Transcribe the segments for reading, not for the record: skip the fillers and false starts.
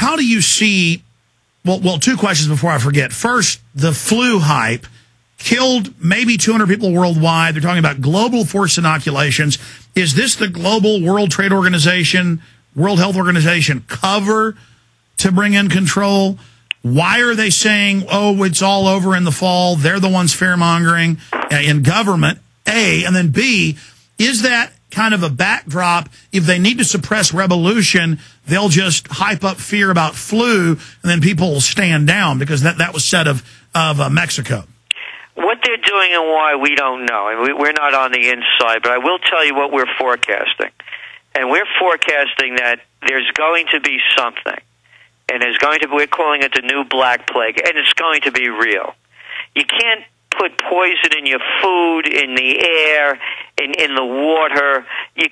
how do you see, well, two questions before I forget. First, the flu hype killed maybe 200 people worldwide. They're talking about global forced inoculations. Is this the global World Trade Organization, World Health Organization cover to bring in control? Why are they saying, oh, it's all over in the fall? They're the ones fear-mongering in government, A. And then B, is that kind of a backdrop? If they need to suppress revolution, they'll just hype up fear about flu, and then people will stand down, because that was said of Mexico. What they're doing and why, we don't know. And we're not on the inside, but I will tell you what we're forecasting. And we're forecasting that there's going to be something. And we're calling it the new black plague, and it's going to be real. You can't put poison in your food, in the air, in the water. You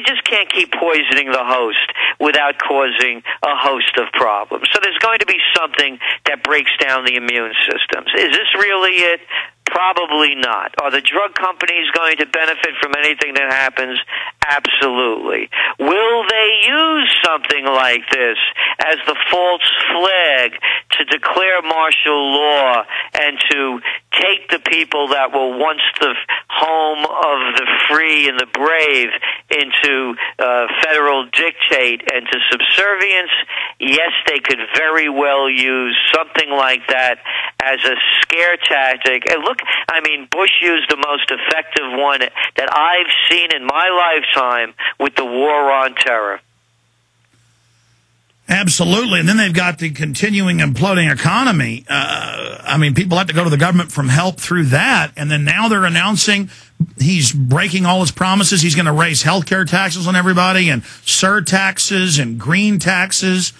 just can't keep poisoning the host without causing a host of problems. So there's going to be something that breaks down the immune systems. Is this really it? Probably not. Are the drug companies going to benefit from anything that happens? Absolutely. Will they use something like this as the false flag to declare martial law and to take the people that were once the home of the free and the brave into federal dictate and to subservience? Yes, they could very well use something like that as a scare tactic. And look, I mean, Bush used the most effective one that I've seen in my lifetime with the war on terror. Absolutely. And then they've got the continuing imploding economy. I mean, people have to go to the government for help through that. And then now they're announcing he's breaking all his promises. He's going to raise health care taxes on everybody, and surtaxes and green taxes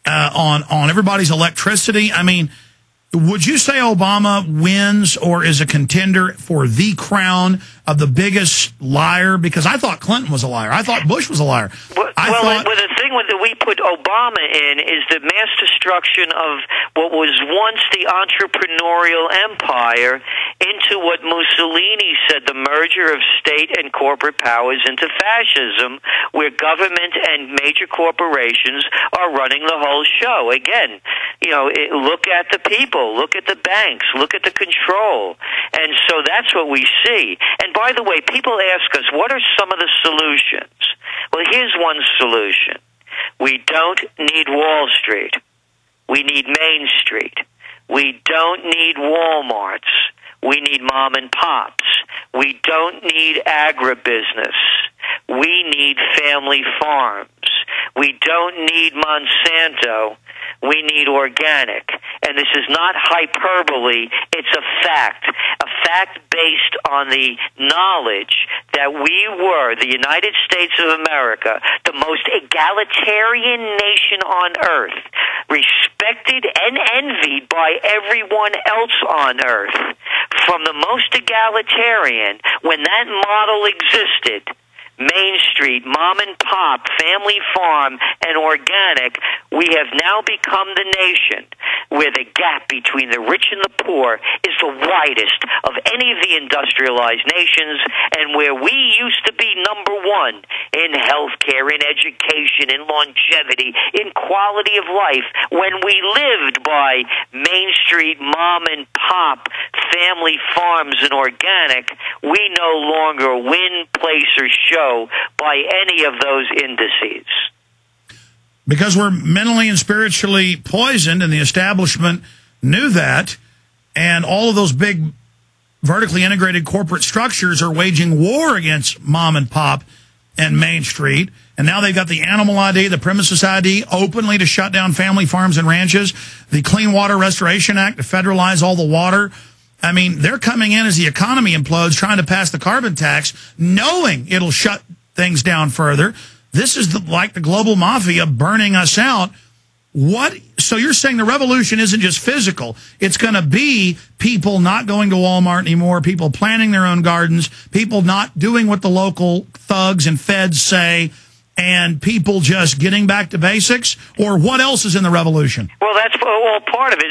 on everybody's electricity. I mean, would you say Obama wins or is a contender for the crown of the biggest liar? Because I thought Clinton was a liar. I thought Bush was a liar. Well, the thing that we put Obama in is the mass destruction of what was once the entrepreneurial empire into what Mussolini said, the merger of state and corporate powers into fascism, where government and major corporations are running the whole show. Again, look at the people, look at the banks, look at the control. And so that's what we see. And by the way, people ask us, what are some of the solutions? Well, here's one solution. We don't need Wall Street. We need Main Street. We don't need Walmarts. We need mom and pops. We don't need agribusiness. We need family farms. We don't need Monsanto. We need organic. And this is not hyperbole, it's a fact based on the knowledge that we were, the United States of America, the most egalitarian nation on earth, respected and envied by everyone else on earth. From the most egalitarian, when that model existed, Main Street, mom and pop, family farm, and organic, we have now become the nation where the gap between the rich and the poor is the widest of any of the industrialized nations, and where we used to be number one in healthcare, in education, in longevity, in quality of life, when we lived by Main Street, mom and pop, family farms, and organic, we no longer win, place, or show by any of those indices. Because we're mentally and spiritually poisoned, and the establishment knew that, and all of those big vertically integrated corporate structures are waging war against mom and pop and Main Street, and now they've got the animal ID, the premises ID, openly to shut down family farms and ranches, the Clean Water Restoration Act to federalize all the water. I mean, they're coming in as the economy implodes, trying to pass the carbon tax, knowing it'll shut things down further. This is like the global mafia burning us out. So you're saying the revolution isn't just physical. It's going to be people not going to Walmart anymore, people planting their own gardens, people not doing what the local thugs and feds say, and people just getting back to basics? Or what else is in the revolution? Well, that's all part of it.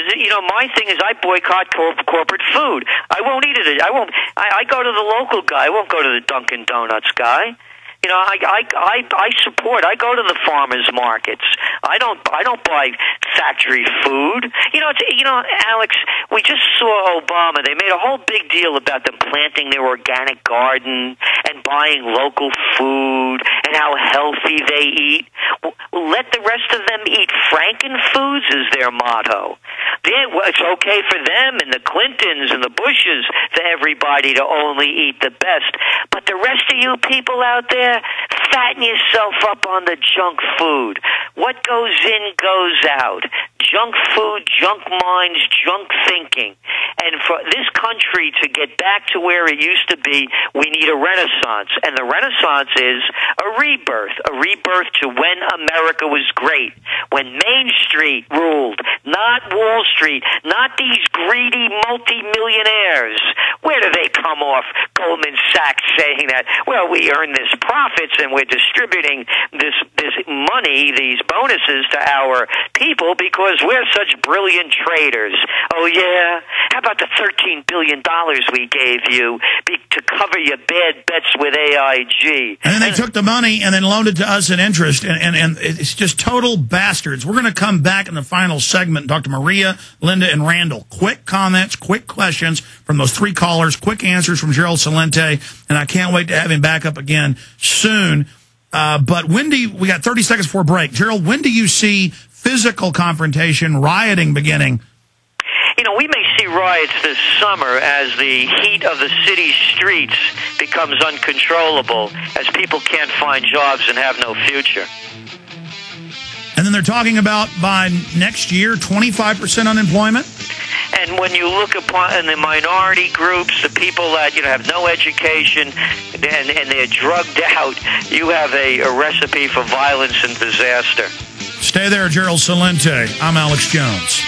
My thing is I boycott corporate food. I won't eat it. I go to the local guy. I won't go to the Dunkin' Donuts guy. You know, I support. I go to the farmers markets. I don't buy factory food. Alex, we just saw Obama. They made a whole big deal about them planting their organic garden and buying local food and how healthy they eat. Let the rest of them eat Frankenfoods is their motto. It's okay for them and the Clintons and the Bushes for everybody to only eat the best. But the rest of you people out there, fatten yourself up on the junk food. What goes in goes out. Junk food, junk minds, junk thinking. And for this country to get back to where it used to be, we need a renaissance. And the renaissance is a rebirth to when America was great, when Main Street ruled, not Wall Street, not these greedy multimillionaires. Where do they come off? Goldman Sachs saying that, well, we earn this profits and we're distributing this money, these bonuses to our people because we're such brilliant traders. Oh, yeah? How about the $13 billion we gave you to cover your bad bets with AIG? And then they took the money and then loaned it to us in interest, and it's just total bastards. We're going to come back in the final segment and talk to Maria, Linda, and Randall. Quick comments, quick questions from those three callers, quick answers from Gerald Celente, and I can't wait to have him back up again soon. But we got 30 seconds before break. Gerald, when do you see physical confrontation, rioting beginning? You know, we may see riots this summer as the heat of the city streets becomes uncontrollable, as people can't find jobs and have no future. And then they're talking about by next year, 25% unemployment? And when you look upon the minority groups, the people that have no education and they're drugged out, you have a recipe for violence and disaster. Stay there, Gerald Celente. I'm Alex Jones.